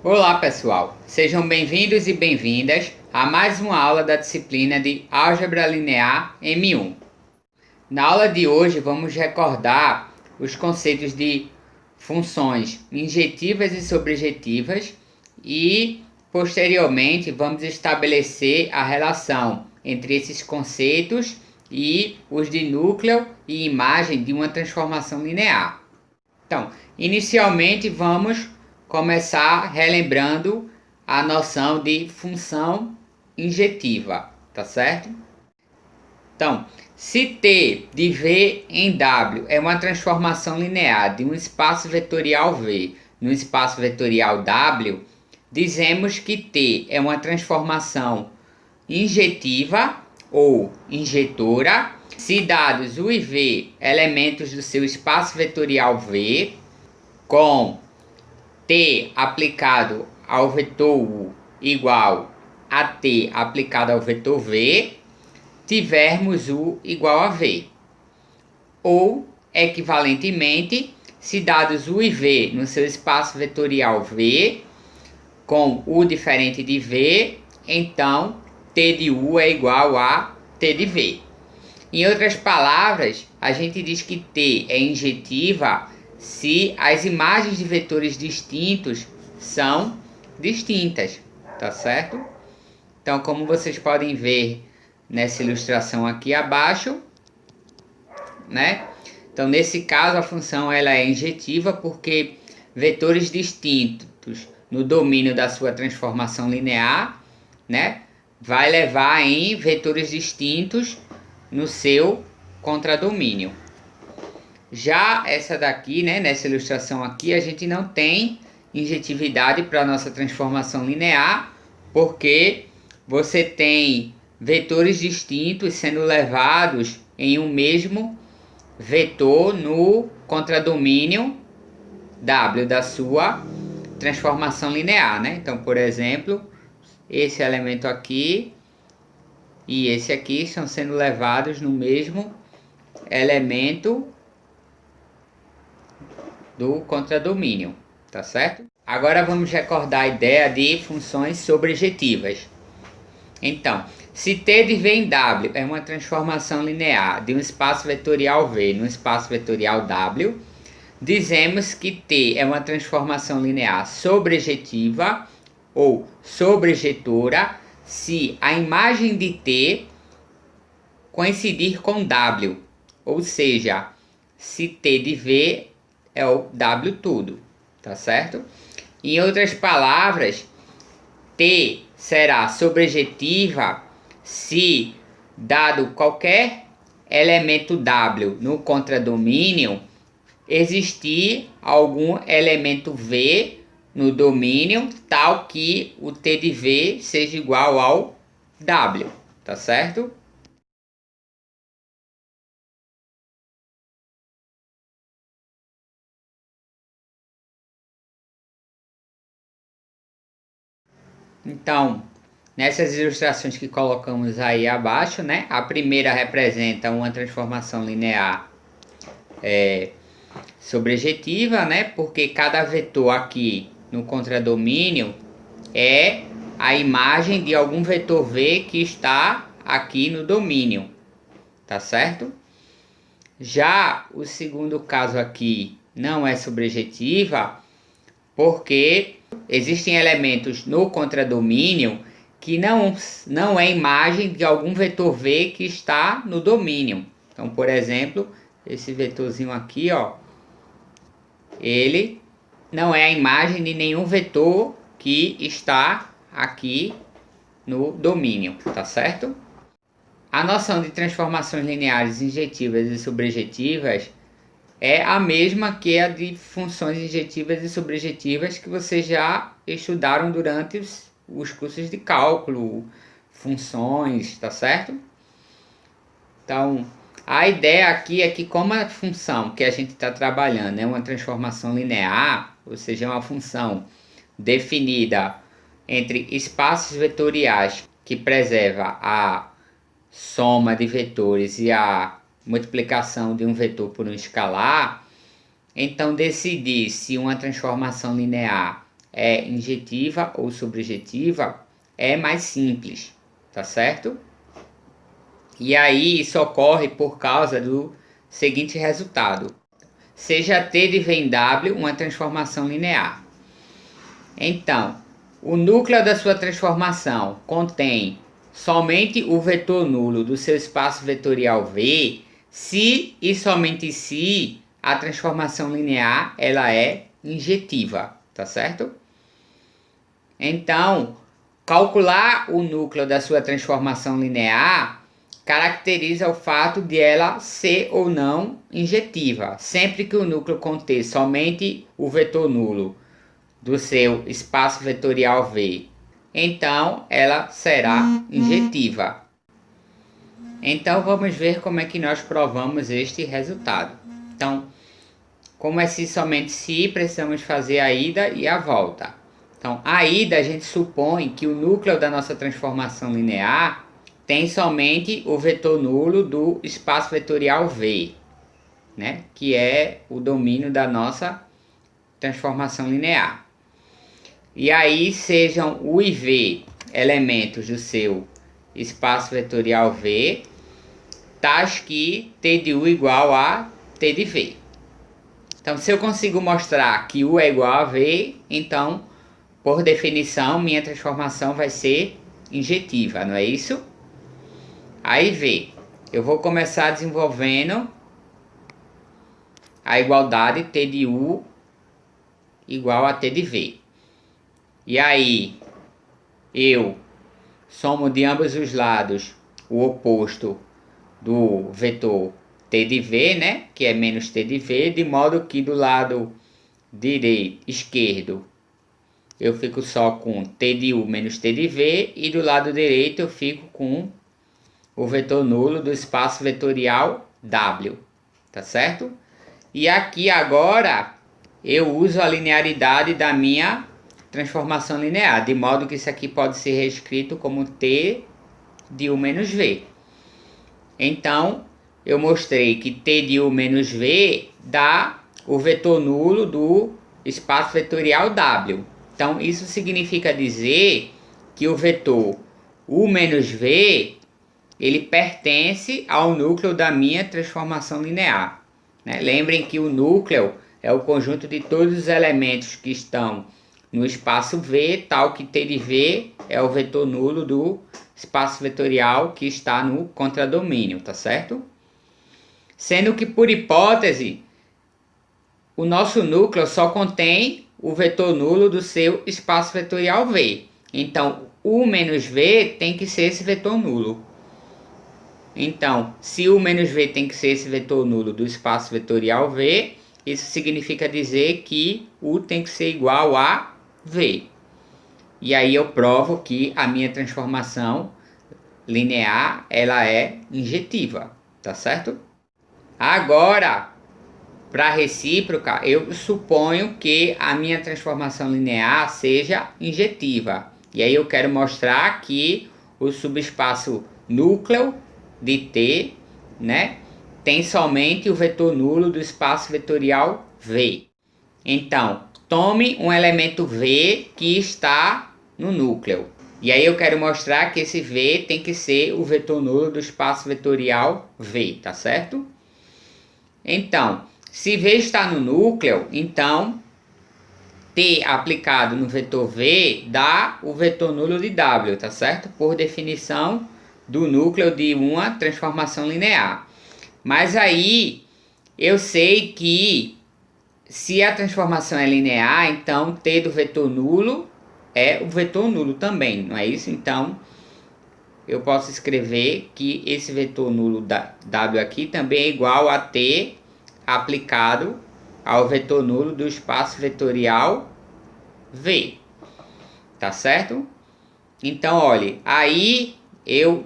Olá pessoal, sejam bem-vindos e bem-vindas a mais uma aula da disciplina de Álgebra Linear M1. Na aula de hoje vamos recordar os conceitos de funções injetivas e sobrejetivas e posteriormente vamos estabelecer a relação entre esses conceitos e os de núcleo e imagem de uma transformação linear. Então, inicialmente vamos começar relembrando a noção de função injetiva, tá certo? Então, se T de V em W é uma transformação linear de um espaço vetorial V no espaço vetorial W, dizemos que T é uma transformação injetiva ou injetora se dados U e V elementos do seu espaço vetorial V com T aplicado ao vetor U igual a T aplicado ao vetor V, tivermos U igual a V. Ou, equivalentemente, se dados U e V no seu espaço vetorial V, com U diferente de V, então T de U é igual a T de V. Em outras palavras, a gente diz que T é injetiva se as imagens de vetores distintos são distintas, tá certo? Então, como vocês podem ver nessa ilustração aqui abaixo, né? Então, nesse caso, a função ela é injetiva porque vetores distintos no domínio da sua transformação linear, né? Vai levar em vetores distintos no seu contradomínio. Já essa daqui, né, nessa ilustração aqui, a gente não tem injetividade para a nossa transformação linear, porque você tem vetores distintos sendo levados em um mesmo vetor no contradomínio W da sua transformação linear, né? Então, por exemplo, esse elemento aqui e esse aqui estão sendo levados no mesmo elemento do contradomínio, tá certo? Agora vamos recordar a ideia de funções sobrejetivas. Então, se T de V em W é uma transformação linear de um espaço vetorial V num espaço vetorial W, dizemos que T é uma transformação linear sobrejetiva ou sobrejetora se a imagem de T coincidir com W, ou seja, se T de V é o W tudo, tá certo? Em outras palavras, T será sobrejetiva se, dado qualquer elemento W no contradomínio, existir algum elemento V no domínio tal que o T de V seja igual ao W, tá certo? Então, nessas ilustrações que colocamos aí abaixo, né? A primeira representa uma transformação linear sobrejetiva, né? Porque cada vetor aqui no contradomínio é a imagem de algum vetor V que está aqui no domínio, tá certo? Já o segundo caso aqui não é sobrejetiva, porque existem elementos no contradomínio que não é imagem de algum vetor V que está no domínio. Então, por exemplo, esse vetorzinho aqui, ó, ele não é a imagem de nenhum vetor que está aqui no domínio, tá certo? A noção de transformações lineares injetivas e sobrejetivas é a mesma que a de funções injetivas e sobrejetivas que vocês já estudaram durante os cursos de cálculo, funções, tá certo? Então, a ideia aqui é que como a função que a gente está trabalhando é uma transformação linear, ou seja, é uma função definida entre espaços vetoriais que preserva a soma de vetores e a multiplicação de um vetor por um escalar, então decidir se uma transformação linear é injetiva ou subjetiva, é mais simples, tá certo? E aí isso ocorre por causa do seguinte resultado. Seja T de V em W uma transformação linear. Então, o núcleo da sua transformação contém somente o vetor nulo do seu espaço vetorial V, se e somente se a transformação linear ela é injetiva, tá certo? Então, calcular o núcleo da sua transformação linear caracteriza o fato de ela ser ou não injetiva, sempre que o núcleo conter somente o vetor nulo do seu espaço vetorial V, então ela será injetiva. Então vamos ver como é que nós provamos este resultado. Então, como é se somente se, precisamos fazer a ida e a volta. Então, a ida a gente supõe que o núcleo da nossa transformação linear tem somente o vetor nulo do espaço vetorial V, né? Que é o domínio da nossa transformação linear. E aí sejam U e V elementos do seu espaço vetorial V, tais que T de U igual a T de V. Então, se eu consigo mostrar que U é igual a V, então, por definição, minha transformação vai ser injetiva, não é isso? Aí V, eu vou começar desenvolvendo a igualdade T de U igual a T de V. E aí, eu somo de ambos os lados o oposto do vetor T de V, né? Que é menos T de V, de modo que do lado esquerdo eu fico só com T de U menos T de V, e do lado direito eu fico com o vetor nulo do espaço vetorial W, tá certo? E aqui agora eu uso a linearidade da minha transformação linear, de modo que isso aqui pode ser reescrito como T de U menos V. Então, eu mostrei que T de U menos V dá o vetor nulo do espaço vetorial W. Então, isso significa dizer que o vetor U menos V, ele pertence ao núcleo da minha transformação linear, né? Lembrem que o núcleo é o conjunto de todos os elementos que estão no espaço V, tal que T de V é o vetor nulo do espaço vetorial que está no contradomínio, tá certo? Sendo que, por hipótese, o nosso núcleo só contém o vetor nulo do seu espaço vetorial V. Então, U menos V tem que ser esse vetor nulo. Então, se U menos V tem que ser esse vetor nulo do espaço vetorial V, isso significa dizer que U tem que ser igual a V. E aí eu provo que a minha transformação linear ela é injetiva, tá certo? Agora, para a recíproca, eu suponho que a minha transformação linear seja injetiva. E aí eu quero mostrar que o subespaço núcleo de T, né, tem somente o vetor nulo do espaço vetorial V. Então, tome um elemento V que está no núcleo. E aí eu quero mostrar que esse V tem que ser o vetor nulo do espaço vetorial V, tá certo? Então, se V está no núcleo, então T aplicado no vetor V dá o vetor nulo de W, tá certo? Por definição do núcleo de uma transformação linear. Mas aí eu sei que se a transformação é linear, então T do vetor nulo é o vetor nulo também, não é isso? Então eu posso escrever que esse vetor nulo W aqui também é igual a T aplicado ao vetor nulo do espaço vetorial V, tá certo? Então, olha, aí eu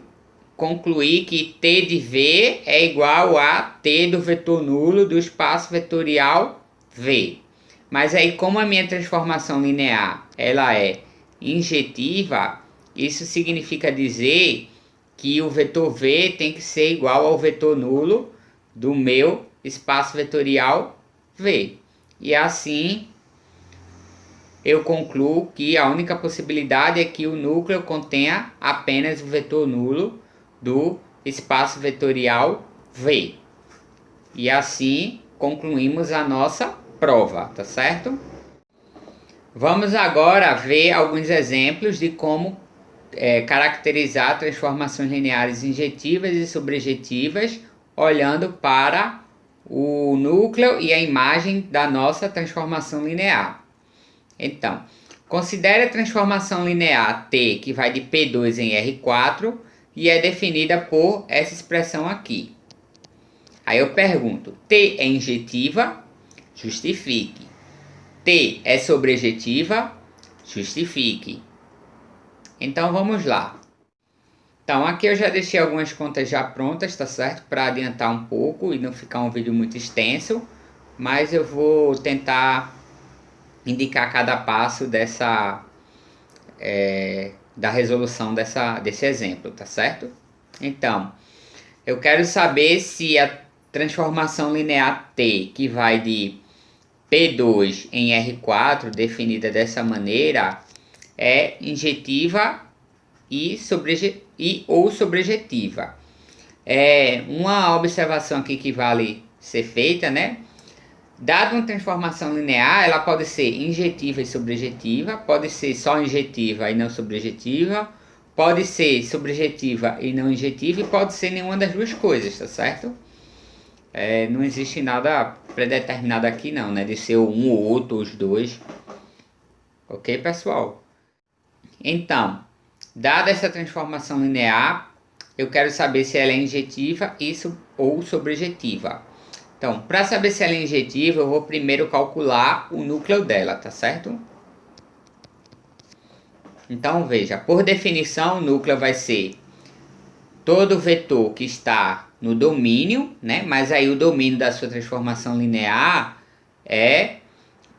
concluí que T de V é igual a T do vetor nulo do espaço vetorial V. Mas aí, como a minha transformação linear ela é injetiva, isso significa dizer que o vetor V tem que ser igual ao vetor nulo do meu espaço vetorial V. E assim eu concluo que a única possibilidade é que o núcleo contenha apenas o vetor nulo do espaço vetorial V. E assim concluímos a nossa prova, tá certo? Vamos agora ver alguns exemplos de como caracterizar transformações lineares injetivas e sobrejetivas olhando para o núcleo e a imagem da nossa transformação linear. Então, considere a transformação linear T que vai de P2 em R4 e é definida por essa expressão aqui. Aí eu pergunto, T é injetiva? Justifique. T é sobrejetiva? Justifique. Então vamos lá. Então aqui eu já deixei algumas contas já prontas, tá certo? Para adiantar um pouco e não ficar um vídeo muito extenso. Mas eu vou tentar indicar cada passo da resolução desse exemplo, tá certo? Então, eu quero saber se a transformação linear T, que vai de P2 em R4, definida dessa maneira, é injetiva ou sobrejetiva. Uma observação aqui que vale ser feita, né? Dada uma transformação linear, ela pode ser injetiva e sobrejetiva, pode ser só injetiva e não sobrejetiva, pode ser sobrejetiva e não injetiva, e pode ser nenhuma das duas coisas, tá certo? Não existe nada predeterminado aqui não, né? De ser um ou outro, os dois. Ok, pessoal? Então, dada essa transformação linear, eu quero saber se ela é injetiva ou sobrejetiva. Então, para saber se ela é injetiva, eu vou primeiro calcular o núcleo dela, tá certo? Então, veja, por definição, o núcleo vai ser todo vetor que está no domínio, né? Mas aí o domínio da sua transformação linear é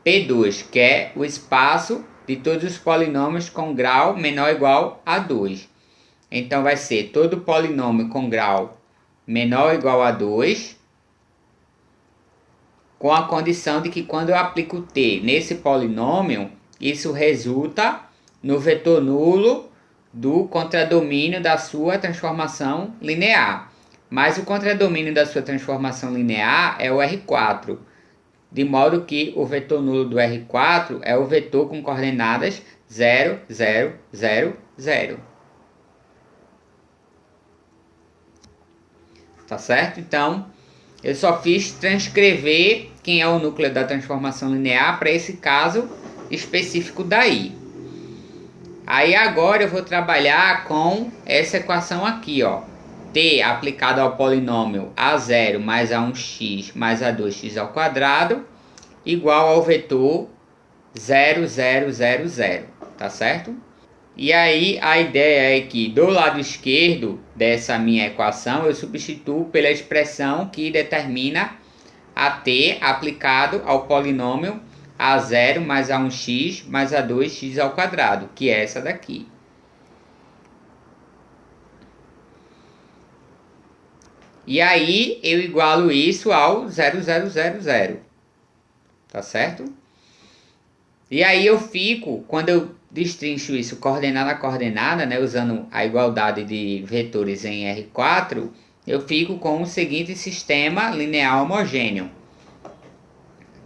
P2, que é o espaço de todos os polinômios com grau menor ou igual a 2. Então, vai ser todo polinômio com grau menor ou igual a 2, com a condição de que quando eu aplico T nesse polinômio, isso resulta no vetor nulo do contradomínio da sua transformação linear. Mas o contradomínio da sua transformação linear é o R4, de modo que o vetor nulo do R4 é o vetor com coordenadas 0, 0, 0, 0. Tá certo? Então, eu só fiz transcrever quem é o núcleo da transformação linear para esse caso específico daí. Aí agora eu vou trabalhar com essa equação aqui, ó. T aplicado ao polinômio A0 mais A1x mais A2x ao quadrado igual ao vetor 0, 0, 0, 0. Tá certo? E aí a ideia é que do lado esquerdo dessa minha equação eu substituo pela expressão que determina a T aplicado ao polinômio A0 mais A1x mais A2x ao quadrado, que é essa daqui. E aí eu igualo isso ao 0, 0, 0, 0. Tá certo? E aí eu fico, quando eu destrincho isso coordenada a coordenada, né, usando a igualdade de vetores em R4, eu fico com o seguinte sistema linear homogêneo.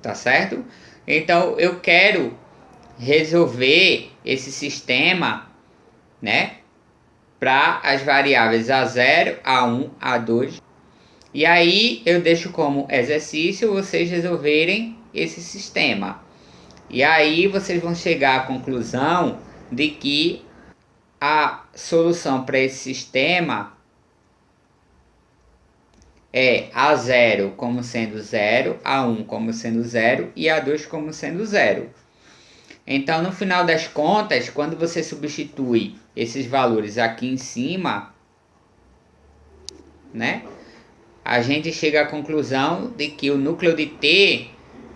Tá certo? Então eu quero resolver esse sistema, né, para as variáveis A0, A1, A2. E aí eu deixo como exercício vocês resolverem esse sistema. E aí vocês vão chegar à conclusão de que a solução para esse sistema é A0 como sendo 0, A1 como sendo 0 e A2 como sendo 0. Então, no final das contas, quando você substitui esses valores aqui em cima, né, a gente chega à conclusão de que o núcleo de T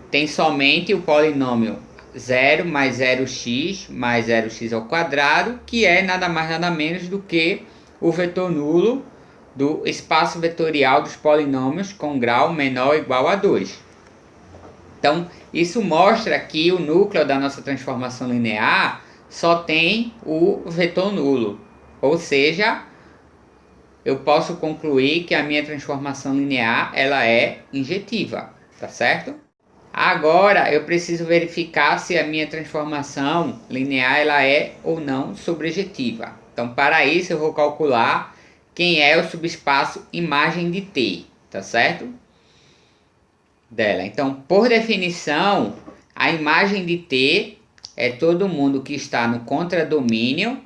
tem somente o polinômio 0 mais 0x mais 0x ao quadrado, que é nada mais nada menos do que o vetor nulo do espaço vetorial dos polinômios com grau menor ou igual a 2. Então, isso mostra que o núcleo da nossa transformação linear só tem o vetor nulo. Ou seja, eu posso concluir que a minha transformação linear ela é injetiva, tá certo? Agora eu preciso verificar se a minha transformação linear ela é ou não sobrejetiva. Então, para isso eu vou calcular quem é o subespaço imagem de T, tá certo? Dela. Então, por definição, a imagem de T é todo mundo que está no contradomínio,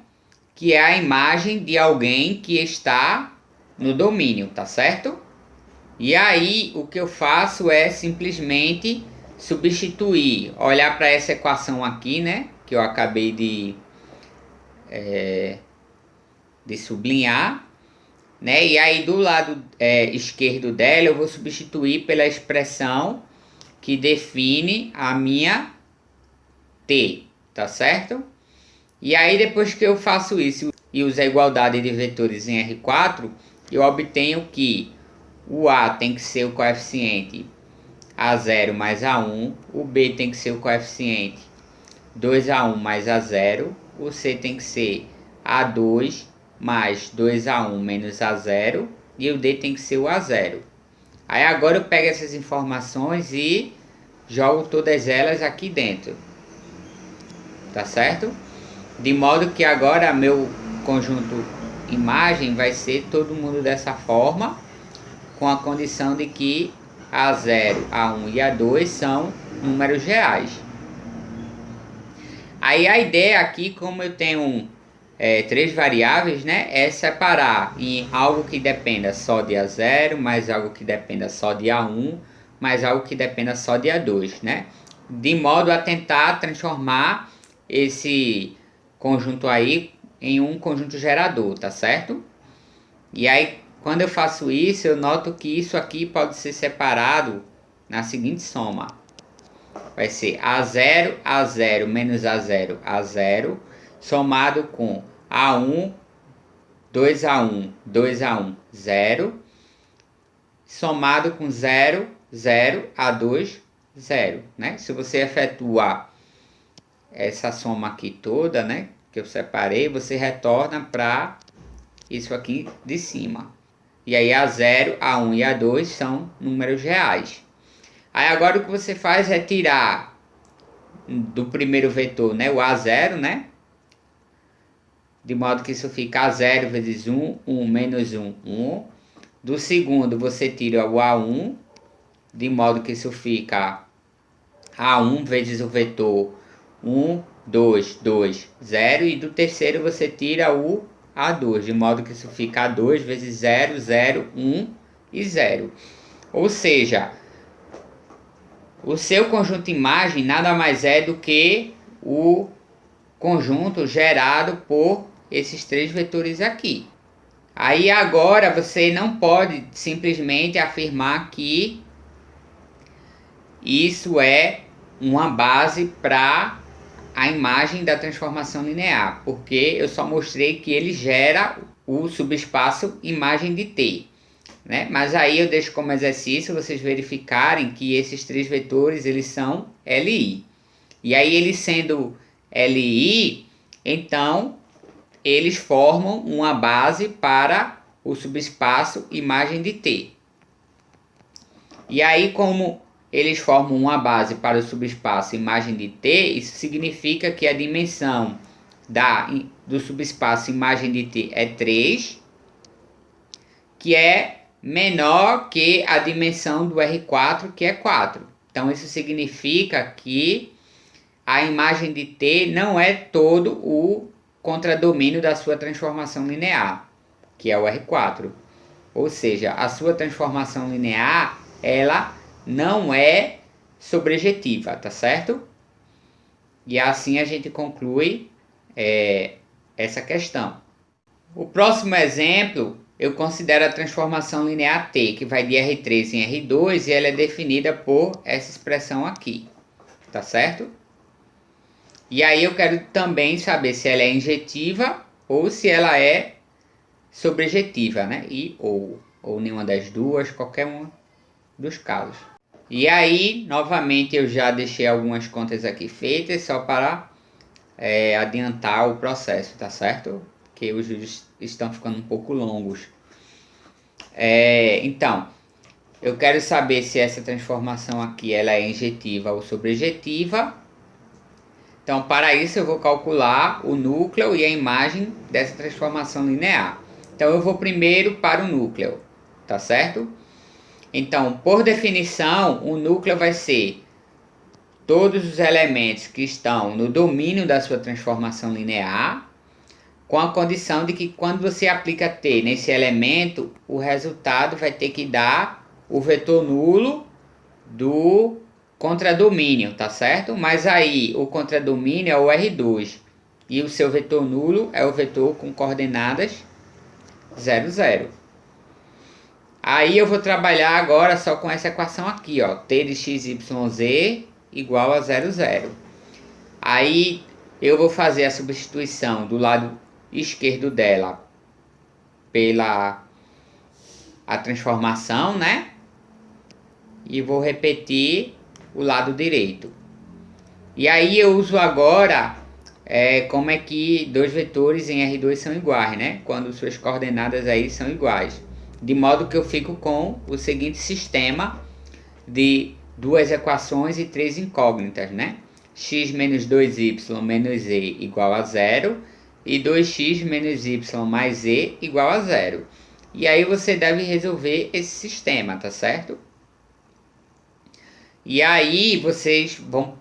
que é a imagem de alguém que está no domínio, tá certo? E aí, o que eu faço é simplesmente substituir, olhar para essa equação aqui, né? Que eu acabei de sublinhar, né? E aí, do lado esquerdo dela, eu vou substituir pela expressão que define a minha T, tá certo? E aí, depois que eu faço isso e uso a igualdade de vetores em R4, eu obtenho que o A tem que ser o coeficiente A0 mais A1, o B tem que ser o coeficiente 2A1 mais A0, o C tem que ser A2 mais 2A1 menos A0 e o D tem que ser o A0. Aí agora eu pego essas informações e jogo todas elas aqui dentro, tá certo? De modo que agora meu conjunto imagem vai ser todo mundo dessa forma, com a condição de que A0, A1 e A2 são números reais. Aí a ideia aqui, como eu tenho três variáveis, né, é separar em algo que dependa só de A0, mais algo que dependa só de A1, mais algo que dependa só de A2, né? De modo a tentar transformar esse conjunto aí em um conjunto gerador, tá certo? E aí, quando eu faço isso, eu noto que isso aqui pode ser separado na seguinte soma. Vai ser A0, A0 menos A0, A0, somado com A1, 2A1, 2A1, 0, somado com 0, 0, A2, 0, né? Se você efetuar essa soma aqui toda, né, que eu separei, você retorna para isso aqui de cima. E aí A0, A1 e A2 são números reais. Aí agora o que você faz é tirar do primeiro vetor, né, o A0, né? De modo que isso fica A0 vezes 1, 1 menos 1, 1. Do segundo você tira o A1, de modo que isso fica A1 vezes o vetor 1, 2, 2, 0. E do terceiro você tira o A2, de modo que isso fica A2 vezes 0, 0, 1 e 0. Ou seja, o seu conjunto imagem nada mais é do que o conjunto gerado por esses três vetores aqui. Aí agora você não pode simplesmente afirmar que isso é uma base para a imagem da transformação linear, porque eu só mostrei que ele gera o subespaço imagem de T, né? Mas aí eu deixo como exercício vocês verificarem que esses três vetores eles são LI. E aí eles sendo LI, então eles formam uma base para o subespaço imagem de T. E aí, como eles formam uma base para o subespaço imagem de T, isso significa que a dimensão do subespaço imagem de T é 3, que é menor que a dimensão do R4, que é 4. Então, isso significa que a imagem de T não é todo o contradomínio da sua transformação linear, que é o R4. Ou seja, a sua transformação linear, ela não é sobrejetiva, tá certo? E assim a gente conclui essa questão. O próximo exemplo, eu considero a transformação linear T, que vai de R3 em R2, e ela é definida por essa expressão aqui, tá certo? E aí eu quero também saber se ela é injetiva ou se ela é sobrejetiva, né? Ou nenhuma das duas, qualquer um dos casos. E aí, novamente, eu já deixei algumas contas aqui feitas, só para adiantar o processo, tá certo? Porque os vídeos estão ficando um pouco longos. Então, eu quero saber se essa transformação aqui ela é injetiva ou sobrejetiva. Então, para isso eu vou calcular o núcleo e a imagem dessa transformação linear. Então, eu vou primeiro para o núcleo, tá certo? Então, por definição, o núcleo vai ser todos os elementos que estão no domínio da sua transformação linear, com a condição de que quando você aplica t nesse elemento, o resultado vai ter que dar o vetor nulo do contradomínio, tá certo? Mas aí o contradomínio é o R2 e o seu vetor nulo é o vetor com coordenadas 0, 0. Aí eu vou trabalhar agora só com essa equação aqui, ó, t de x, y, z igual a 0, 0. Aí eu vou fazer a substituição do lado esquerdo dela pela a transformação, né? E vou repetir o lado direito. E aí eu uso agora como é que dois vetores em R2 são iguais, né? Quando suas coordenadas aí são iguais. De modo que eu fico com o seguinte sistema de duas equações e três incógnitas, né? X menos 2y menos z igual a 0 e 2x menos y mais z igual a 0. E aí você deve resolver esse sistema, tá certo? E aí vocês vão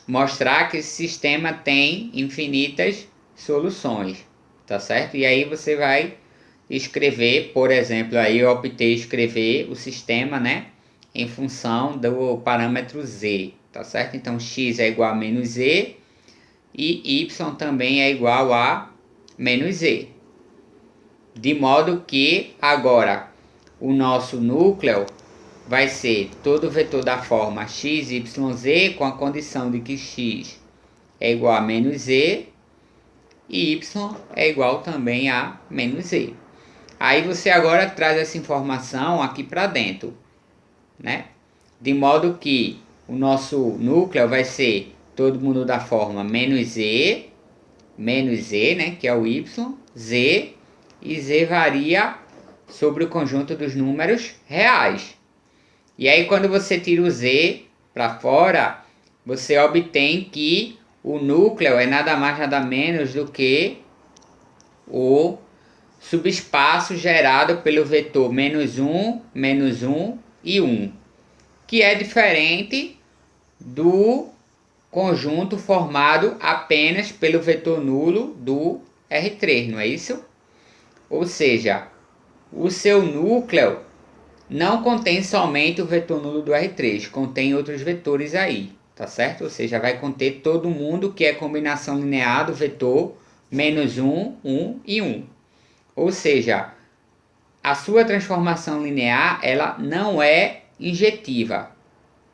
mostrar que esse sistema tem infinitas soluções, tá certo? E aí você vai escrever, por exemplo, aí eu optei escrever o sistema, né, em função do parâmetro z, tá certo? Então x é igual a menos z e y também é igual a menos z. De modo que agora o nosso núcleo vai ser todo vetor da forma x, y, z com a condição de que x é igual a menos z e y é igual também a menos z. Aí você agora traz essa informação aqui para dentro, né? De modo que o nosso núcleo vai ser todo mundo da forma menos z, né, que é o y, z, e z varia sobre o conjunto dos números reais. E aí quando você tira o z para fora, você obtém que o núcleo é nada mais nada menos do que o subespaço gerado pelo vetor menos 1 e 1, que é diferente do conjunto formado apenas pelo vetor nulo do R3, não é isso? Ou seja, o seu núcleo não contém somente o vetor nulo do R3, contém outros vetores aí, tá certo? Ou seja, vai conter todo mundo que é combinação linear do vetor menos 1, 1 e 1. Ou seja, a sua transformação linear ela não é injetiva,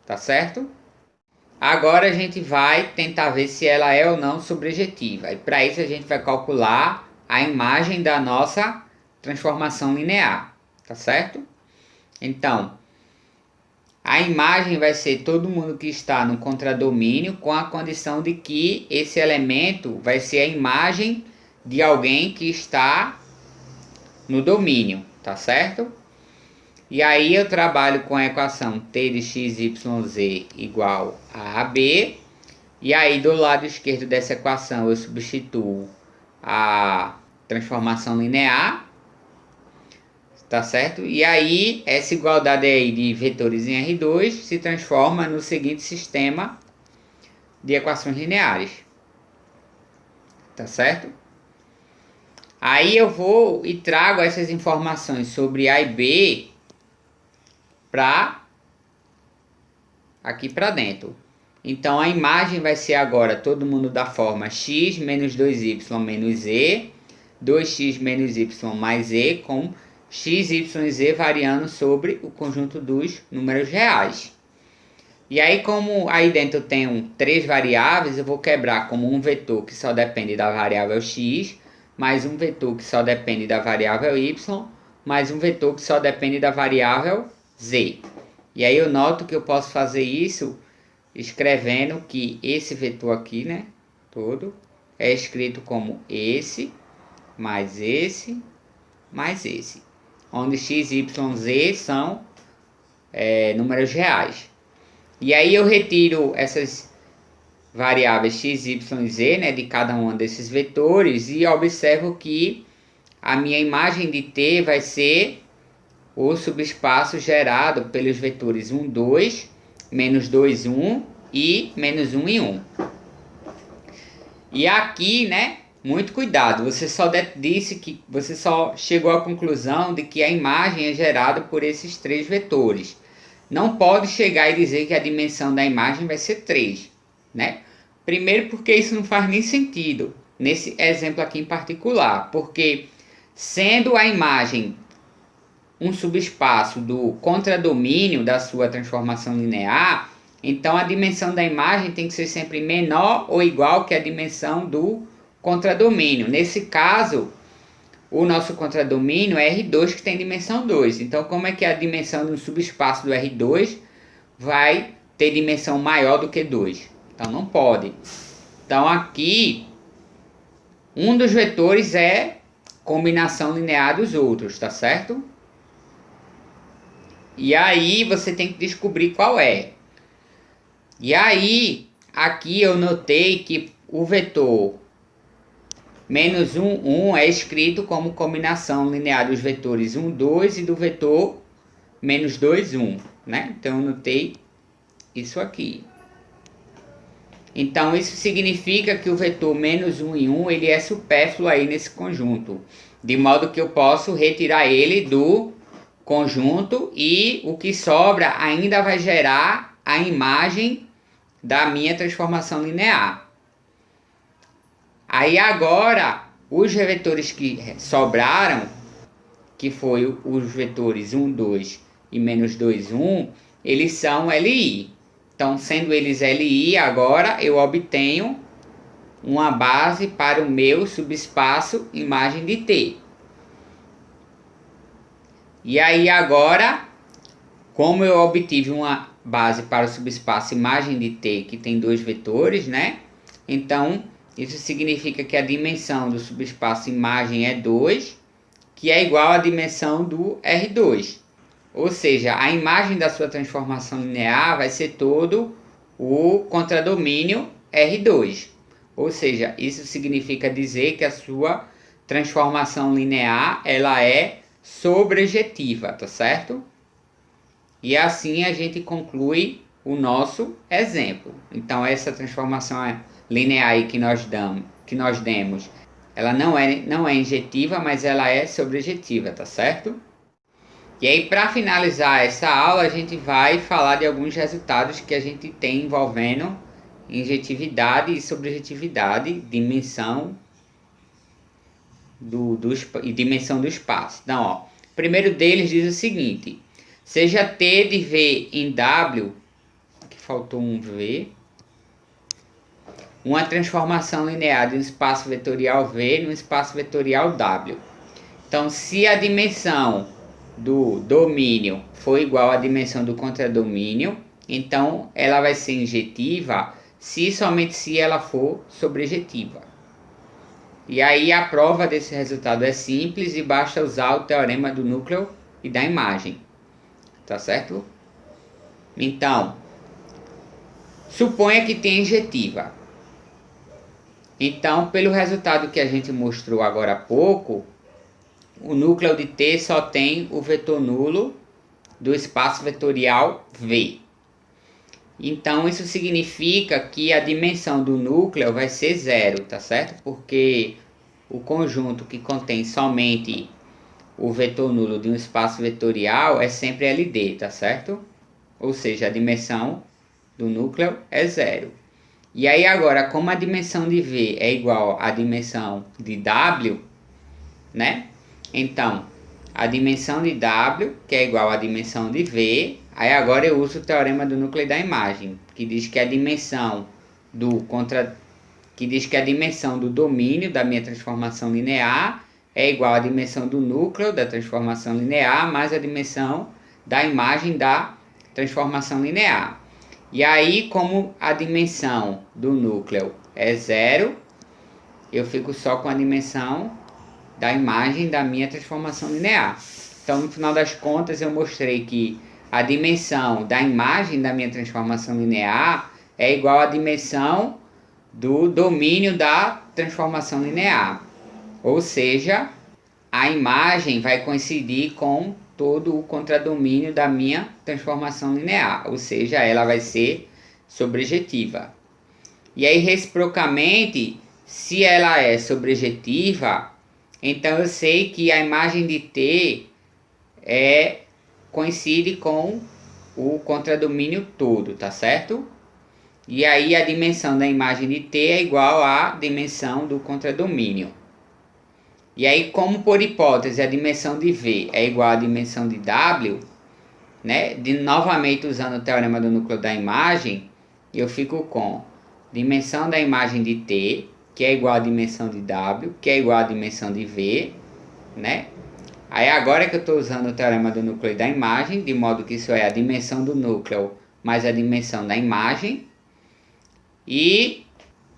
tá certo? Agora a gente vai tentar ver se ela é ou não sobrejetiva. E para isso a gente vai calcular a imagem da nossa transformação linear, tá certo? Então, a imagem vai ser todo mundo que está no contradomínio com a condição de que esse elemento vai ser a imagem de alguém que está no domínio, tá certo? E aí eu trabalho com a equação t de x, y, z igual a AB. E aí do lado esquerdo dessa equação eu substituo a transformação linear, tá certo? E aí essa igualdade aí de vetores em R2 se transforma no seguinte sistema de equações lineares, tá certo? Aí eu vou e trago essas informações sobre A e B para aqui para dentro. Então a imagem vai ser agora todo mundo da forma x menos 2y menos z, 2x menos y mais z, com x, y e z variando sobre o conjunto dos números reais. E aí como aí dentro tem três variáveis, eu vou quebrar como um vetor que só depende da variável x, mais um vetor que só depende da variável y, mais um vetor que só depende da variável z. E aí eu noto que eu posso fazer isso escrevendo que esse vetor aqui, né, todo, é escrito como esse, mais esse, mais esse. Onde x, y, z são números reais. E aí eu retiro essas variáveis x, y e z, né, de cada um desses vetores e observo que a minha imagem de t vai ser o subespaço gerado pelos vetores 1, 2, menos 2, 1 e menos 1 e 1. E aqui, né, muito cuidado, você só disse que você só chegou à conclusão de que a imagem é gerada por esses três vetores. Não pode chegar e dizer que a dimensão da imagem vai ser 3, né? Primeiro porque isso não faz nem sentido, nesse exemplo aqui em particular, porque sendo a imagem um subespaço do contradomínio da sua transformação linear, então a dimensão da imagem tem que ser sempre menor ou igual que a dimensão do contradomínio. Nesse caso, o nosso contradomínio é R2, que tem dimensão 2. Então, como é que a dimensão de um subespaço do R2 vai ter dimensão maior do que 2? Então, não pode. Então, aqui, um dos vetores é combinação linear dos outros, tá certo? E aí, você tem que descobrir qual é. E aí, aqui eu notei que o vetor menos 1, 1 é escrito como combinação linear dos vetores 1, 2 e do vetor menos 2, 1, né? Então eu notei isso aqui. Então isso significa que o vetor menos 1 e 1 ele é supérfluo aí nesse conjunto, de modo que eu posso retirar ele do conjunto e o que sobra ainda vai gerar a imagem da minha transformação linear. Aí agora, os vetores que sobraram, que foi os vetores 1, 2 e menos 2, 1, eles são LI. Então, sendo eles LI, agora eu obtenho uma base para o meu subespaço imagem de T. E aí agora, como eu obtive uma base para o subespaço imagem de T, que tem dois vetores, né? Então, isso significa que a dimensão do subespaço imagem é 2, que é igual à dimensão do R2. Ou seja, a imagem da sua transformação linear vai ser todo o contradomínio R2. Ou seja, isso significa dizer que a sua transformação linear ela é sobrejetiva, tá certo? E assim a gente conclui o nosso exemplo. Então essa transformação linear aí que nós demos, ela não é injetiva, mas ela é sobrejetiva, tá certo? E aí, para finalizar essa aula, a gente vai falar de alguns resultados que a gente tem envolvendo injetividade e sobrejetividade, dimensão e dimensão do espaço. Então, ó, o primeiro deles diz o seguinte: seja T de V em W, aqui faltou um V, uma transformação linear de um espaço vetorial V num espaço vetorial W. Então, se a dimensão do domínio for igual à dimensão do contradomínio, então ela vai ser injetiva somente se ela for sobrejetiva. E aí a prova desse resultado é simples e basta usar o teorema do núcleo e da imagem. Tá certo? Então, suponha que tem injetiva. Então, pelo resultado que a gente mostrou agora há pouco, o núcleo de T só tem o vetor nulo do espaço vetorial V. Então, isso significa que a dimensão do núcleo vai ser 0, tá certo? Porque o conjunto que contém somente o vetor nulo de um espaço vetorial é sempre LD, tá certo? Ou seja, a dimensão do núcleo é 0. E aí agora, como a dimensão de V é igual à dimensão de W, né? Então, a dimensão de W, que é igual à dimensão de V, aí agora eu uso o teorema do núcleo e da imagem, que diz que a dimensão do domínio da minha transformação linear é igual à dimensão do núcleo da transformação linear mais a dimensão da imagem da transformação linear. E aí, como a dimensão do núcleo é 0, eu fico só com a dimensão da imagem da minha transformação linear. Então, no final das contas, eu mostrei que a dimensão da imagem da minha transformação linear é igual à dimensão do domínio da transformação linear. Ou seja, a imagem vai coincidir com todo o contradomínio da minha transformação linear. Ou seja, ela vai ser sobrejetiva. E aí, reciprocamente, se ela é sobrejetiva, então eu sei que a imagem de T coincide com o contradomínio todo, tá certo? E aí a dimensão da imagem de T é igual à dimensão do contradomínio. E aí, como por hipótese a dimensão de V é igual à dimensão de W, né? Novamente usando o teorema do núcleo da imagem, eu fico com dimensão da imagem de T, que é igual à dimensão de W, que é igual à dimensão de V, né? Aí agora que eu estou usando o teorema do núcleo da imagem, de modo que isso é a dimensão do núcleo mais a dimensão da imagem. E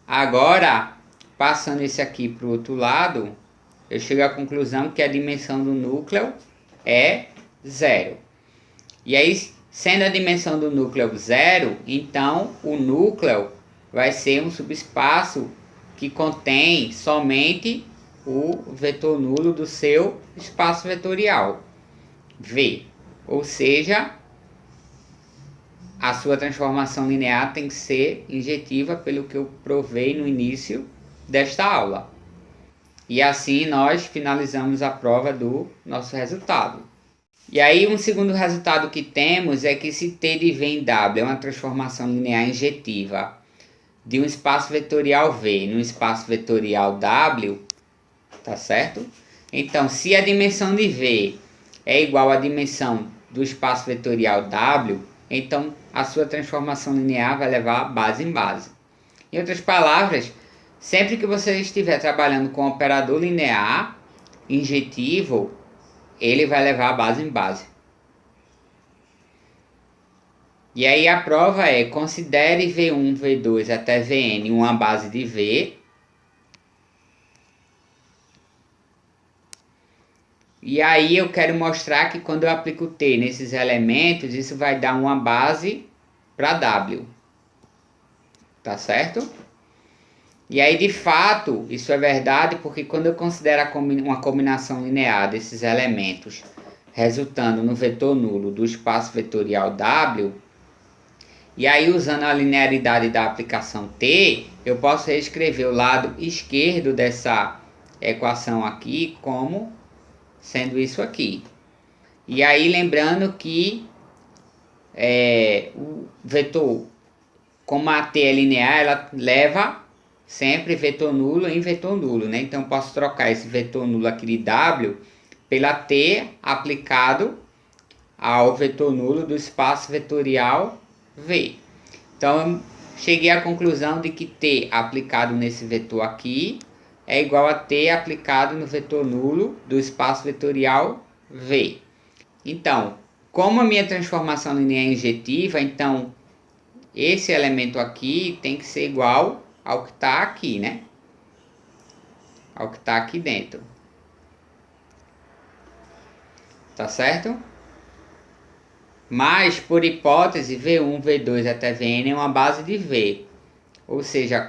agora, passando esse aqui para o outro lado, eu chego à conclusão que a dimensão do núcleo é 0. E aí, sendo a dimensão do núcleo 0, então o núcleo vai ser um subespaço que contém somente o vetor nulo do seu espaço vetorial, V. Ou seja, a sua transformação linear tem que ser injetiva, pelo que eu provei no início desta aula. E assim nós finalizamos a prova do nosso resultado. E aí um segundo resultado que temos é que se T de V em W é uma transformação linear injetiva de um espaço vetorial V num espaço vetorial W, tá certo? Então, se a dimensão de V é igual à dimensão do espaço vetorial W, então a sua transformação linear vai levar base em base. Em outras palavras, sempre que você estiver trabalhando com operador linear injetivo, ele vai levar base em base. E aí a prova é: considere V1, V2 até Vn uma base de V. E aí eu quero mostrar que quando eu aplico T nesses elementos, isso vai dar uma base para W. Tá certo? E aí, de fato, isso é verdade, porque quando eu considero uma combinação linear desses elementos, resultando no vetor nulo do espaço vetorial W, e aí usando a linearidade da aplicação T, eu posso reescrever o lado esquerdo dessa equação aqui como sendo isso aqui. E aí lembrando que o vetor, como a T é linear, ela leva sempre vetor nulo em vetor nulo, né? Então eu posso trocar esse vetor nulo aqui de W pela T aplicado ao vetor nulo do espaço vetorial V. Então eu cheguei à conclusão de que T aplicado nesse vetor aqui é igual a T aplicado no vetor nulo do espaço vetorial V. Então, como a minha transformação linear é injetiva, então esse elemento aqui tem que ser igual ao que está aqui, né? Ao que está aqui dentro. Tá certo? Mas, por hipótese, V1, V2 até Vn é uma base de V. Ou seja,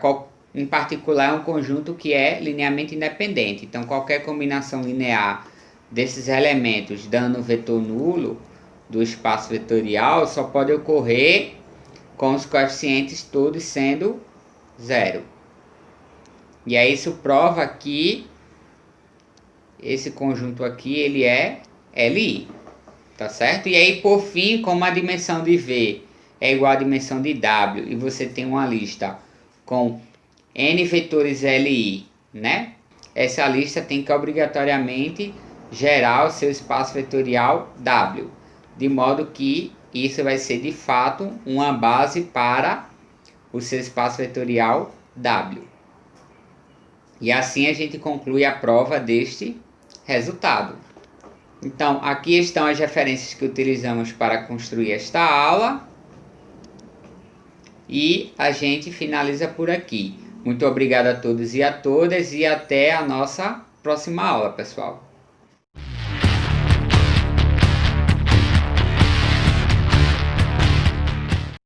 em particular é um conjunto que é linearmente independente. Então, qualquer combinação linear desses elementos dando vetor nulo do espaço vetorial só pode ocorrer com os coeficientes todos sendo 0. E aí isso prova que esse conjunto aqui ele é Li, tá certo? E aí por fim, como a dimensão de V é igual à dimensão de W e você tem uma lista com n vetores Li, né? Essa lista tem que obrigatoriamente gerar o seu espaço vetorial W, de modo que isso vai ser de fato uma base para o seu espaço vetorial W. E assim a gente conclui a prova deste resultado. Então, aqui estão as referências que utilizamos para construir esta aula. E a gente finaliza por aqui. Muito obrigado a todos e a todas e até a nossa próxima aula, pessoal.